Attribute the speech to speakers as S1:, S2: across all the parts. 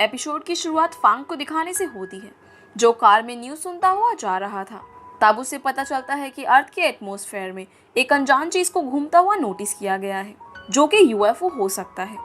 S1: Episode की शुरुआत फांग को दिखाने से होती है, जो कार में न्यूज़ सुनता हुआ जा रहा था। तब उसे पता चलता है कि अर्थ के एटमॉस्फेयर में एक अनजान चीज को घूमता हुआ नोटिस किया गया है, जो कि यूएफओ हो सकता है।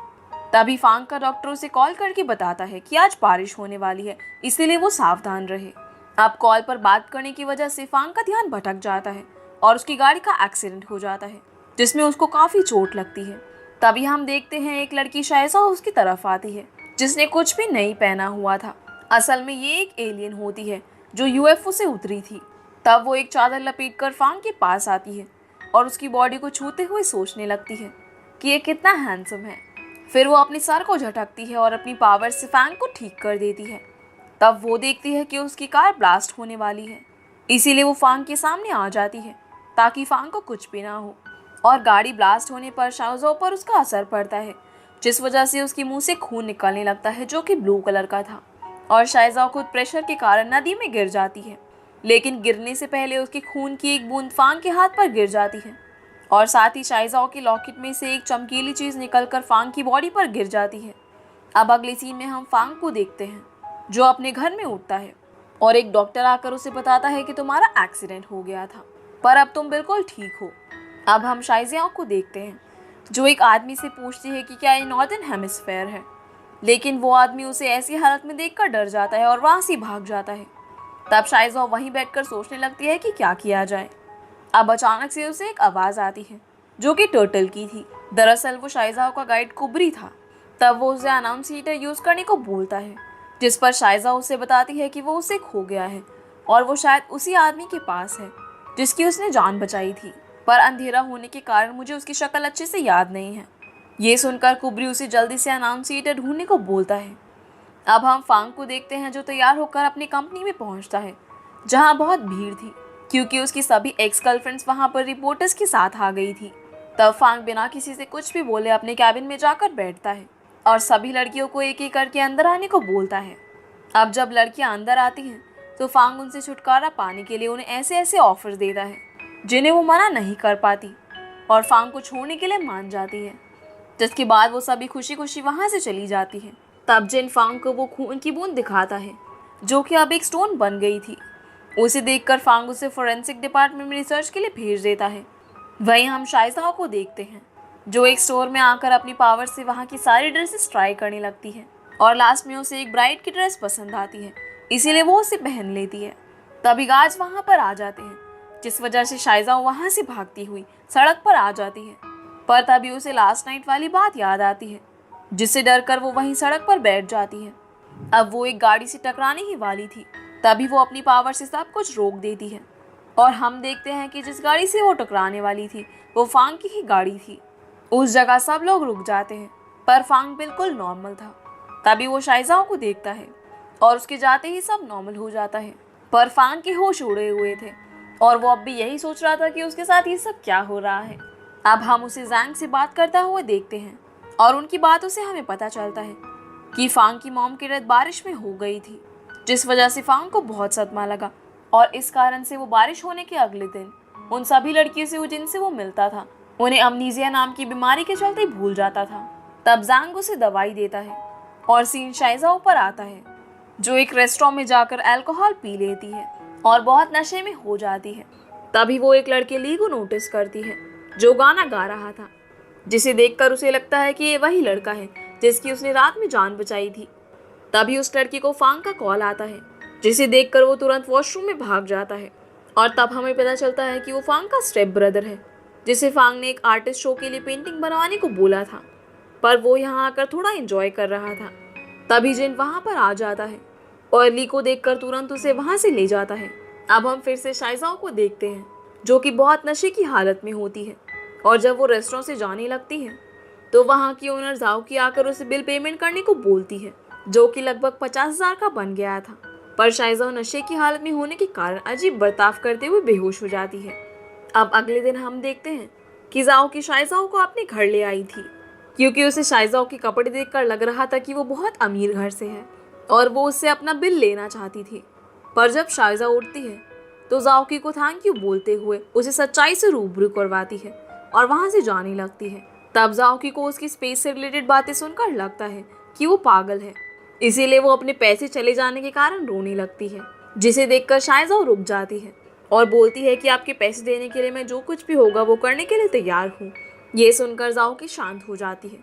S1: तभी फांग का डॉक्टर उसे कॉल करके बताता है कि आज बारिश होने वाली है, इसीलिए वो सावधान रहे। अब कॉल पर बात करने की वजह से फांग का ध्यान भटक जाता है और उसकी गाड़ी का एक्सीडेंट हो जाता है, जिसमें उसको काफी चोट लगती है। तभी हम देखते हैं एक लड़की शायसा उसकी तरफ आती है, जिसने कुछ भी नहीं पहना हुआ था। असल में ये एक एलियन होती है जो यूएफओ से उतरी थी। तब वो एक चादर लपेटकर फांग के पास आती है और उसकी बॉडी को छूते हुए सोचने लगती है कि ये कितना हैंडसम है। फिर वो अपनी सर को झटकती है और अपनी पावर से फांग को ठीक कर देती है। तब वो देखती है कि उसकी कार ब्लास्ट होने वाली है, इसीलिए वो फांग के सामने आ जाती है ताकि फांग को कुछ भी ना हो। और गाड़ी ब्लास्ट होने पर शाओजो पर उसका असर पड़ता है, जिस वजह से उसके मुंह से खून निकलने लगता है, जो कि ब्लू कलर का था। और शाइज़ाओ खुद प्रेशर के कारण नदी में गिर जाती है, लेकिन गिरने से पहले उसके खून की एक बूंद फांग के हाथ पर गिर जाती है। और साथ ही शाइज़ाओ के लॉकेट में से एक चमकीली चीज़ निकलकर फांग की बॉडी पर गिर जाती है। अब अगले सीन में हम फांग को देखते हैं, जो अपने घर में उठता है और एक डॉक्टर आकर उसे बताता है कि तुम्हारा एक्सीडेंट हो गया था, पर अब तुम बिल्कुल ठीक हो। अब हम शाइज़ाओ को देखते हैं, जो एक आदमी से पूछती है कि क्या ये नॉर्दर्न हेमिस्फेयर है, लेकिन वो आदमी उसे ऐसी हालत में देखकर डर जाता है और वहाँ से भाग जाता है। तब शाइज़ाओ वहीं बैठकर सोचने लगती है कि क्या किया जाए। अब अचानक से उसे एक आवाज़ आती है, जो कि टर्टल की थी। दरअसल वो शाइज़ाओ का गाइड कुबरी था। तब वो उसे अनाउंसिएटर यूज़ करने को बोलता है, जिस पर शाइज़ाओ उसे बताती है कि वो उसे खो गया है और वो शायद उसी आदमी के पास है जिसकी उसने जान बचाई थी, पर अंधेरा होने के कारण मुझे उसकी शक्ल अच्छे से याद नहीं है। ये सुनकर कुबरी उसे जल्दी से अनाउंसिएटर ढूंढने को बोलता है। अब हम फांग को देखते हैं, जो तैयार होकर अपनी कंपनी में पहुंचता है, जहां बहुत भीड़ थी क्योंकि उसकी सभी एक्स गर्लफ्रेंड्स वहां पर रिपोर्टर्स के साथ आ गई थी। तब फांग बिना किसी से कुछ भी बोले अपने कैबिन में जाकर बैठता है और सभी लड़कियों को एक एक करके अंदर आने को बोलता है। अब जब लड़कियां अंदर आती हैं तो फांग उनसे छुटकारा पाने के लिए उन्हें ऐसे ऐसे ऑफर्स देता है जिन्हें वो मना नहीं कर पाती, और फांग को छोड़ने के लिए मान जाती है, जिसके बाद वो सभी खुशी खुशी वहाँ से चली जाती है। तब जिन फांग को वो खून की बूंद दिखाता है, जो कि अब एक स्टोन बन गई थी, उसे देखकर फांग उसे फोरेंसिक डिपार्टमेंट में रिसर्च के लिए भेज देता है। वहीं हम शाइज़ाओ को देखते हैं, जो एक स्टोर में आकर अपनी पावर से वहाँ की सारी ड्रेसेस ट्राई करने लगती है और लास्ट में उसे एक ब्राइड की ड्रेस पसंद आती है, इसीलिए वो उसे पहन लेती है। तभी गार्ड्स वहाँ पर आ जाते हैं, जिस वजह से शाइज़ाओ वहाँ से भागती हुई सड़क पर आ जाती है। पर तभी उसे लास्ट नाइट वाली बात याद आती है, जिससे डरकर वो वहीं सड़क पर बैठ जाती है। अब वो एक गाड़ी से टकराने ही वाली थी, तभी वो अपनी पावर से सब कुछ रोक देती है और हम देखते हैं कि जिस गाड़ी से वो टकराने वाली थी वो फांग की ही गाड़ी थी। उस जगह सब लोग रुक जाते हैं, पर फांग बिल्कुल नॉर्मल था। तभी वो शाइज़ाओ को देखता है और उसके जाते ही सब नॉर्मल हो जाता है, पर फांग के होश उड़े हुए थे और वो अब भी यही सोच रहा था कि उसके साथ ये सब क्या हो रहा है। अब हम उसे जैंग से बात करता हुआ देखते हैं और उनकी बातों से हमें पता चलता है कि फांग की मॉम की डेथ बारिश में हो गई थी, जिस वजह से फांग को बहुत सदमा लगा और इस कारण से वो बारिश होने के अगले दिन उन सभी लड़कियों से जिनसे वो मिलता था उन्हें अमनीजिया नाम की बीमारी के चलते भूल जाता था। तब जैंग उसे दवाई देता है और सीन शाइज़ाओ पर आता है, जो एक रेस्टोरेंट में जाकर अल्कोहल पी लेती है और बहुत नशे में हो जाती है। तभी वो एक लड़के ली को नोटिस करती है, जो गाना गा रहा था, जिसे देखकर उसे लगता है कि ये वही लड़का है जिसकी उसने रात में जान बचाई थी। तभी उस लड़की को फांग का कॉल आता है, जिसे देखकर वो तुरंत वॉशरूम में भाग जाता है और तब हमें पता चलता है कि वो फांग का स्टेप ब्रदर है, जिसे फांग ने एक आर्टिस्ट शो के लिए पेंटिंग बनवाने को बोला था, पर वो यहाँ आकर थोड़ा एंजॉय कर रहा था। तभी जिन वहाँ पर आ जाता है और ली को देखकर तुरंत उसे वहाँ से ले जाता है। अब हम फिर से शाइज़ाओ को देखते हैं, जो कि बहुत नशे की हालत में होती है और जब वो रेस्टोरेंट से जाने लगती है तो वहाँ की ओनर जाओ की आकर उसे बिल पेमेंट करने को बोलती है, जो कि लगभग 50,000 का बन गया था। पर शाइज़ाओ नशे की हालत में होने के कारण अजीब बर्ताव करते हुए बेहोश हो जाती है। अब अगले दिन हम देखते हैं कि जाओ की शाइज़ाओ को अपने घर ले आई थी, क्योंकि उसे शाइज़ाओ के कपड़े देखकर लग रहा था कि वो बहुत अमीर घर से है और वो उससे अपना बिल लेना चाहती थी। पर जब शाइज़ाओ उठती है तो जाओकी को थैंक यू बोलते हुए उसे सच्चाई से रूबरू करवाती है और वहाँ से जाने लगती है। तब जाओकी को उसकी स्पेस से रिलेटेड बातें सुनकर लगता है कि वो पागल है इसीलिए वो अपने पैसे चले जाने के कारण रोने लगती है, जिसे देखकर शायजाओ रुक जाती है और बोलती है कि आपके पैसे देने के लिए मैं जो कुछ भी होगा वो करने के लिए तैयार हूँ। ये सुनकर जाओकी शांत हो जाती है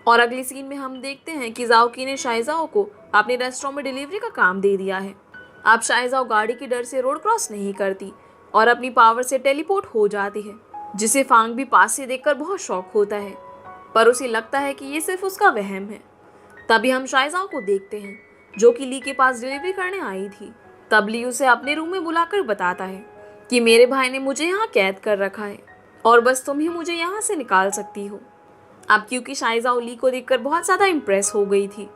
S1: और अगली सीन में हम देखते हैं कि जाओकी ने शायजाओ को अपने रेस्टोरेंट में डिलीवरी का काम दे दिया है। अब शायजाओ गाड़ी के डर से रोड क्रॉस नहीं करती और अपनी पावर से टेलीपोर्ट हो जाती है, जिसे फांग भी पास से देखकर बहुत शॉक होता है, पर उसे लगता है कि ये सिर्फ उसका वहम है। तभी हम शायजाओ को देखते हैं जो कि ली के पास डिलीवरी करने आई थी। तब ली उसे अपने रूम में बुलाकर बताता है कि मेरे भाई ने मुझे यहाँ कैद कर रखा है और बस तुम ही मुझे यहाँ से निकाल सकती हो। अब क्योंकि शायजाओ ली को देखकर बहुत ज़्यादा इम्प्रेस हो गई थी,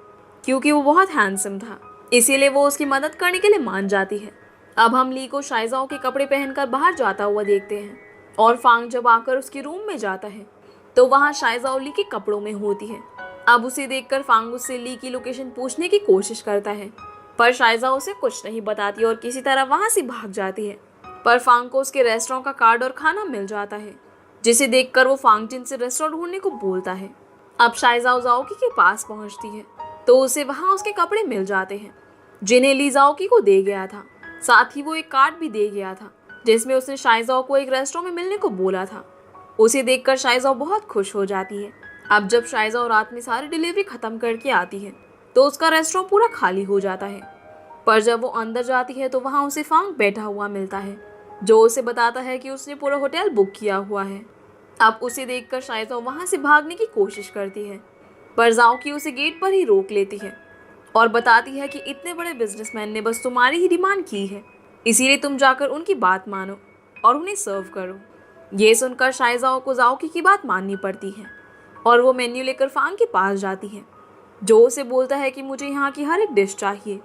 S1: क्योंकि वो बहुत हैंडसम था, इसीलिए वो उसकी मदद करने के लिए मान जाती है। अब हम ली को शायजाओ के कपड़े पहनकर बाहर जाता हुआ देखते हैं और फांग जब आकर उसके रूम में जाता है तो वहाँ शायजाओ ली के कपड़ों में होती है। अब उसे देखकर फांग उससे ली की लोकेशन पूछने की कोशिश करता है, पर शायजाओ उसे कुछ नहीं बताती और किसी तरह वहाँ से भाग जाती है। पर फांग को उसके रेस्टोरेंट का कार्ड और खाना मिल जाता है, जिसे देखकर वो फांग जिन से रेस्टोरेंट ढूंढने को बोलता है। अब शायजाओ जाओकी के पास पहुंचती है तो उसे वहाँ उसके कपड़े मिल जाते हैं, जिन्हें ली जाओकी को दे गया था। साथ ही वो एक कार्ड भी दे गया था जिसमें उसने शायजाओ को एक रेस्टोरेंट में मिलने को बोला था। उसे देखकर शायजाओ बहुत खुश हो जाती है। अब जब शायजाओ रात में सारी डिलीवरी खत्म करके आती है तो उसका रेस्टोरेंट पूरा खाली हो जाता है, पर जब वो अंदर जाती है तो वहाँ उसे फांग बैठा हुआ मिलता है, जो उसे बताता है कि उसने पूरा होटल बुक किया हुआ है। अब उसे देखकर शायजाओ वहाँ से भागने की कोशिश करती है, पर जाओकी उसे गेट पर ही रोक लेती है और बताती है कि इतने बड़े बिजनेसमैन ने बस तुम्हारी ही डिमांड की है, इसीलिए तुम जाकर उनकी बात मानो और उन्हें सर्व करो। ये सुनकर शायजाओ को जाओकी की बात माननी पड़ती है और वो मेन्यू लेकर फांग के पास जाती है, जो उसे बोलता है कि मुझे यहाँ की हर एक डिश चाहिए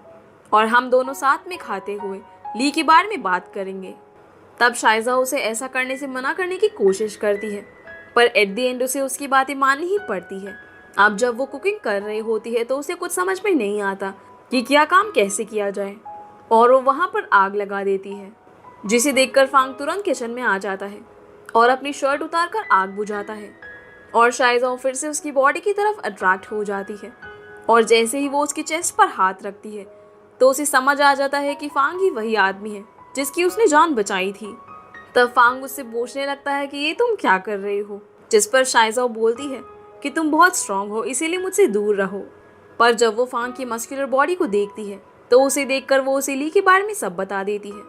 S1: और हम दोनों साथ में खाते हुए ली के बारे में बात करेंगे। तब शायजाओ उसे ऐसा करने से मना करने की कोशिश करती है, पर एट द एंड उसे उसकी बातें माननी ही पड़ती है। अब जब वो कुकिंग कर रही होती है तो उसे कुछ समझ में नहीं आता कि क्या काम कैसे किया जाए और वो वहाँ पर आग लगा देती है, जिसे देखकर फांग तुरंत किचन में आ जाता है और अपनी शर्ट उतारकर आग बुझाता है और शायजाओ फिर से उसकी बॉडी की तरफ अट्रैक्ट हो जाती है और जैसे ही वो उसकी चेस्ट पर हाथ रखती है तो उसे समझ आ जाता है कि फांग ही वही आदमी है जिसकी उसने जान बचाई थी। तब फांग उससे पूछने लगता है कि ये तुम क्या कर रही हो, जिस पर शायजाओ बोलती है कि तुम बहुत स्ट्रांग हो इसीलिए मुझसे दूर रहो। पर जब वो फांग की मस्कुलर बॉडी को देखती है तो उसे देखकर वो उसे ली के बारे में सब बता देती है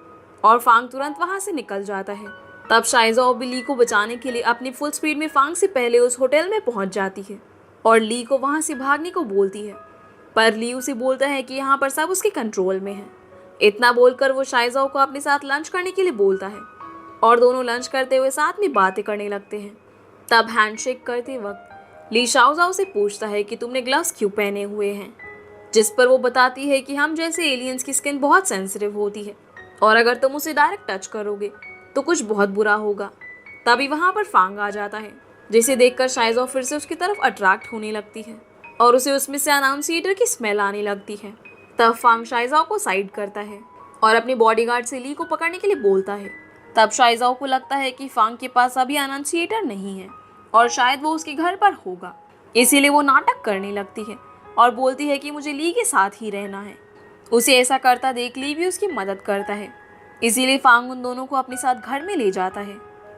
S1: और फांग तुरंत वहाँ से निकल जाता है। तब शायजाओ भी ली को बचाने के लिए अपनी फुल स्पीड में फांग से पहले उस होटल में पहुँच जाती है और ली को वहाँ से भागने को बोलती है, पर ली उसे बोलता है कि यहाँ पर सब उसके कंट्रोल में है। इतना बोलकर वो शायजाओ को अपने साथ लंच करने के लिए बोलता है और दोनों लंच करते हुए साथ में बातें करने लगते हैं। तब हैंडशेक करते वक्त ली शाओजाओ से पूछता है कि तुमने ग्लव्स क्यों पहने हुए हैं, जिस पर वो बताती है कि हम जैसे एलियंस की स्किन बहुत सेंसिटिव होती है और अगर तुम उसे डायरेक्ट टच करोगे तो कुछ बहुत बुरा होगा। तभी वहाँ पर फांग आ जाता है, जिसे देखकर शायजाओ फिर से उसकी तरफ अट्रैक्ट होने लगती है और उसे उसमें से अनाउंसिएटर की स्मेल आने लगती है। तब फांग शायजाओ को साइड करता है और अपने बॉडीगार्ड से ली को पकड़ने के लिए बोलता है। तब शायजाओ को लगता है कि फांग के पास अभी अनाउंसिएटर नहीं है और शायद वो उसके घर पर होगा, इसीलिए वो नाटक करने लगती है और बोलती है कि मुझे ली के साथ ही रहना है। उसे ऐसा करता देख ली भी उसकी मदद करता है, इसीलिए फांग उन दोनों को अपने साथ घर में ले जाता है,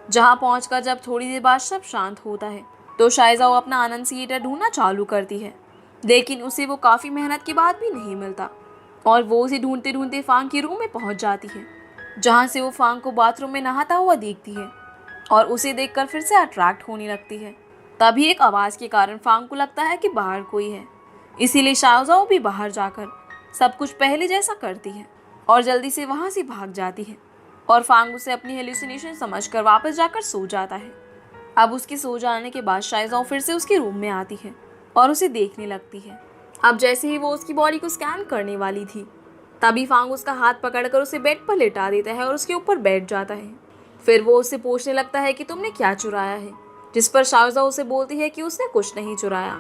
S1: जहाँ पहुँचकर जब थोड़ी देर बाद सब शांत होता है तो शायजाओ अपना अनाउंसिएटर ढूंढना चालू करती है, लेकिन उसे वो काफ़ी मेहनत के बाद भी नहीं मिलता और वो उसे ढूंढते ढूंढते फांग के रूम में पहुंच जाती है, जहां से वो फांग को बाथरूम में नहाता हुआ देखती है और उसे देखकर फिर से अट्रैक्ट होने लगती है। तभी एक आवाज़ के कारण फांग को लगता है कि बाहर कोई है, इसीलिए शाओजाओ भी बाहर जाकर सब कुछ पहले जैसा करती है और जल्दी से वहाँ से भाग जाती है और फांग उसे अपनी हेलुसिनेशन समझकर वापस जाकर सो जाता है। अब उसके सो जाने के बाद शायजाओ फिर से उसके रूम में आती है और उसे देखने लगती है। अब जैसे ही वो उसकी बॉडी को स्कैन करने वाली थी तभी फांग उसका हाथ पकड़कर उसे बेड पर लेटा देता है और उसके ऊपर बैठ जाता है। फिर वो उससे पूछने लगता है कि तुमने क्या चुराया है, जिस पर शाओजाओ उसे बोलती है कि उसने कुछ नहीं चुराया,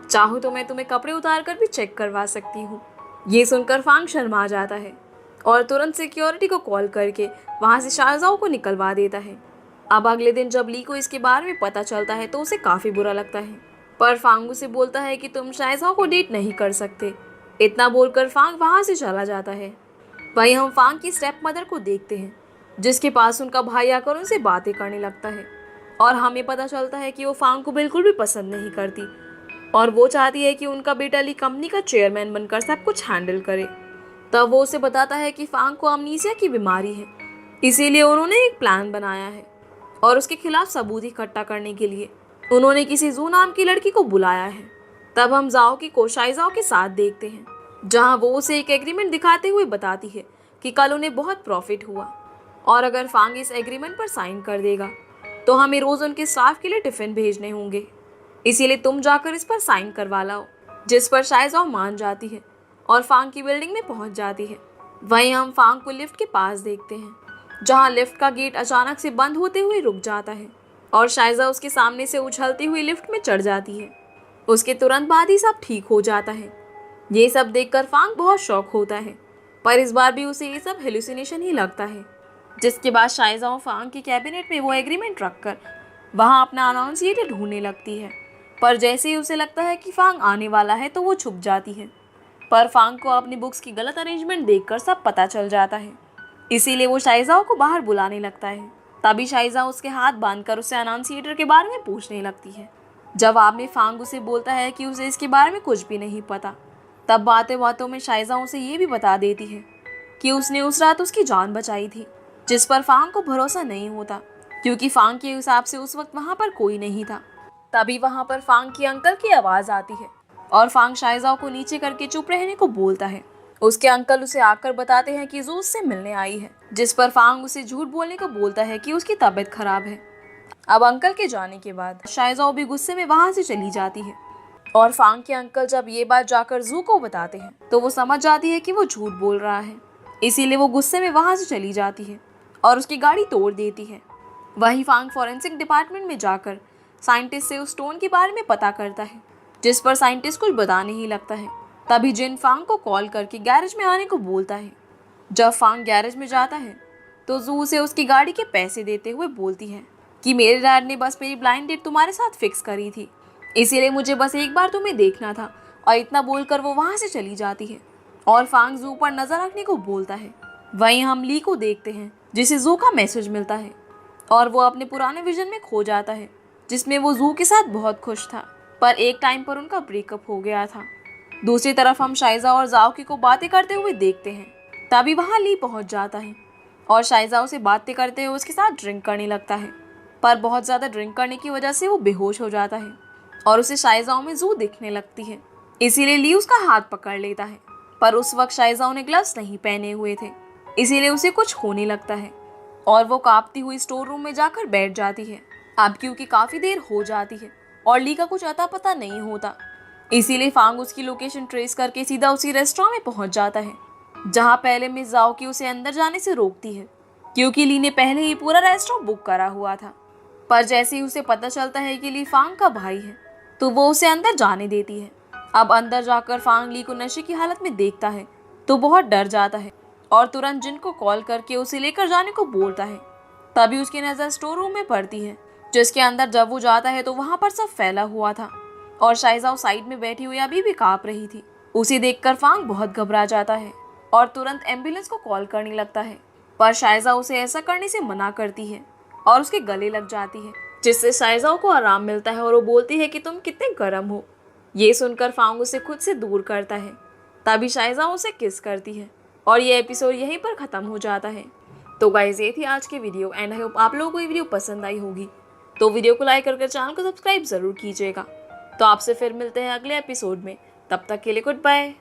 S1: चाहो तो मैं तुम्हें कपड़े उतार कर भी चेक करवा सकती हूँ। ये सुनकर फांग शर्मा जाता है और तुरंत सिक्योरिटी को कॉल करके वहाँ से शाओजाओ को निकलवा देता है। अब अगले दिन जब ली को इसके बारे में पता चलता है तो उसे काफ़ी बुरा लगता है, पर फांग उसे बोलता है कि तुम शाओजाओ को डेट नहीं कर सकते इतना बोलकर फांग वहाँ से चला जाता है। वहीं हम फांग की स्टेप मदर को देखते हैं, जिसके पास उनका भाई आकर उनसे बातें करने लगता है और हमें पता चलता है कि वो फांग को बिल्कुल भी पसंद नहीं करती और वो चाहती है कि उनका बेटा ली कंपनी का चेयरमैन बनकर सब कुछ हैंडल करे। तब वो उसे बताता है कि फांग को अमनीसिया की बीमारी है, इसीलिए उन्होंने एक प्लान बनाया है और उसके खिलाफ सबूत इकट्ठा करने के लिए उन्होंने किसी जू नाम की लड़की को बुलाया है। तब हम जाओ की को शाइजाओ के साथ देखते हैं, जहाँ वो उसे एक एग्रीमेंट दिखाते हुए बताती है कि कल उन्हें बहुत प्रॉफिट हुआ और अगर फांग इस एग्रीमेंट पर साइन कर देगा तो हमें रोज उनके स्टाफ के लिए टिफिन भेजने होंगे, इसीलिए तुम जाकर इस पर साइन करवा लाओ। जिस पर शाइजाओ मान जाती है और फांग की बिल्डिंग में पहुंच जाती है। वहीं हम फांग को लिफ्ट के पास देखते हैं, जहां लिफ्ट का गेट अचानक से बंद होते हुए रुक जाता है और शाइजाओ उसके सामने से उछलती हुई लिफ्ट में चढ़ जाती है। उसके तुरंत बाद ही सब ठीक हो जाता है। ये सब देखकर फांग बहुत शॉक होता है, पर इस बार भी उसे ये सब हेलुसिनेशन ही लगता है। जिसके बाद शाइजाओ फांग के कैबिनेट में वो एग्रीमेंट रखकर वहाँ अपना अनाउंसिएटर ढूंढने लगती है, पर जैसे ही उसे लगता है कि फांग आने वाला है तो वो छुप जाती है। पर फांग को अपनी बुक्स की गलत अरेंजमेंट देखकर सब पता चल जाता है, इसीलिए वो शाइजाओ को बाहर बुलाने लगता है। तभी शाइजाओ उसके हाथ बांधकर उसे अनाउंसिएटर के बारे में पूछने लगती है। जवाब में फांग उसे बोलता है कि उसे इसके बारे में कुछ भी नहीं पता। तब बातें बातों में शाइजाओ उसे ये भी बता देती है कि उसने उस रात उसकी जान बचाई थी, जिस पर फांग को भरोसा नहीं होता क्योंकि फांग के हिसाब से उस वक्त वहाँ पर कोई नहीं था। तभी वहाँ पर फांग की अंकल की आवाज़ आती है और फांग शाइजाओ को नीचे करके चुप रहने को बोलता है। उसके अंकल उसे आकर बताते हैं कि जू उससे मिलने आई है, जिस पर फांग उसे झूठ बोलने को बोलता है कि उसकी तबीयत खराब है। अब अंकल के जाने के बाद शाइजाओ भी गुस्से में वहाँ से चली जाती है और फांग के अंकल जब ये बात जाकर जू को बताते हैं तो वो समझ जाती है कि वो झूठ बोल रहा है, इसीलिए वो गुस्से में वहाँ से चली जाती है और उसकी गाड़ी तोड़ देती है। वहीं फांग फॉरेंसिक डिपार्टमेंट में जाकर साइंटिस्ट से उस स्टोन के बारे में पता करता है, जिस पर साइंटिस्ट कुछ बताने ही लगता है। तभी जिन फांग को कॉल करके गैरेज में आने को बोलता है। जब फांग गैरेज में जाता है तो जू उसे उसकी गाड़ी के पैसे देते हुए बोलती है कि मेरे डैड ने बस मेरी ब्लाइंड डेट तुम्हारे साथ फिक्स करी थी, इसीलिए मुझे बस एक बार तुम्हें देखना था। और इतना बोलकर वो वहाँ से चली जाती है और फांग जू पर नजर रखने को बोलता है। वहीं हम ली को देखते हैं, जिसे जू का मैसेज मिलता है और वो अपने पुराने विजन में खो जाता है, जिसमें वो जू के साथ बहुत खुश था, पर एक टाइम पर उनका ब्रेकअप हो गया था। दूसरी तरफ हम शाइजा और जाओकी को बातें करते हुए देखते हैं। तभी वहाँ ली पहुँच जाता है और शाइजा उसे बातें करते हुए उसके साथ ड्रिंक करने लगता है, पर बहुत ज़्यादा ड्रिंक करने की वजह से वो बेहोश हो जाता है और उसे शाइजाओ में जू दिखने लगती है, इसीलिए ली उसका हाथ पकड़ लेता है। पर उस वक्त शाइजाओ ने ग्लव्स नहीं पहने हुए थे, इसीलिए उसे कुछ होने लगता है और वो कांपती हुई स्टोर रूम में जाकर बैठ जाती है। अब क्योंकि काफ़ी देर हो जाती है और ली का कुछ अता पता नहीं होता, इसीलिए फांग उसकी लोकेशन ट्रेस करके सीधा उसी रेस्टोरेंट में पहुंच जाता है, जहां पहले मिस जाओकी उसे अंदर जाने से रोकती है क्योंकि ली ने पहले ही पूरा रेस्टोरेंट बुक करा हुआ था। पर जैसे ही उसे पता चलता है कि ली फांग का भाई है तो वो उसे अंदर जाने देती है। अब अंदर जाकर फांग ली को नशे की हालत में देखता है तो बहुत डर जाता है और तुरंत जिन को कॉल करके उसे लेकर जाने को बोलता है। तभी उसकी नज़र स्टोर रूम में पड़ती है, जिसके अंदर जब वो जाता है तो वहाँ पर सब फैला हुआ था और शाइजाओ साइड में बैठी हुई अभी भी काँप रही थी। उसे देखकर फांग बहुत घबरा जाता है और तुरंत एम्बुलेंस को कॉल करने लगता है, पर शाइजाओ उसे ऐसा करने से मना करती है और उसके गले लग जाती है, जिससे शाइजाओ को आराम मिलता है और वो बोलती है कि तुम कितने गर्म हो। ये सुनकर फांग उसे खुद से दूर करता है। तभी शाइजाओ उसे किस करती है और ये एपिसोड यहीं पर ख़त्म हो जाता है। तो गाइस, ये थी आज की वीडियो एंड आई होप आप लोगों को ये वीडियो पसंद आई होगी। तो वीडियो को लाइक करके चैनल को सब्सक्राइब ज़रूर कीजिएगा। तो आपसे फिर मिलते हैं अगले एपिसोड में, तब तक के लिए गुड बाय।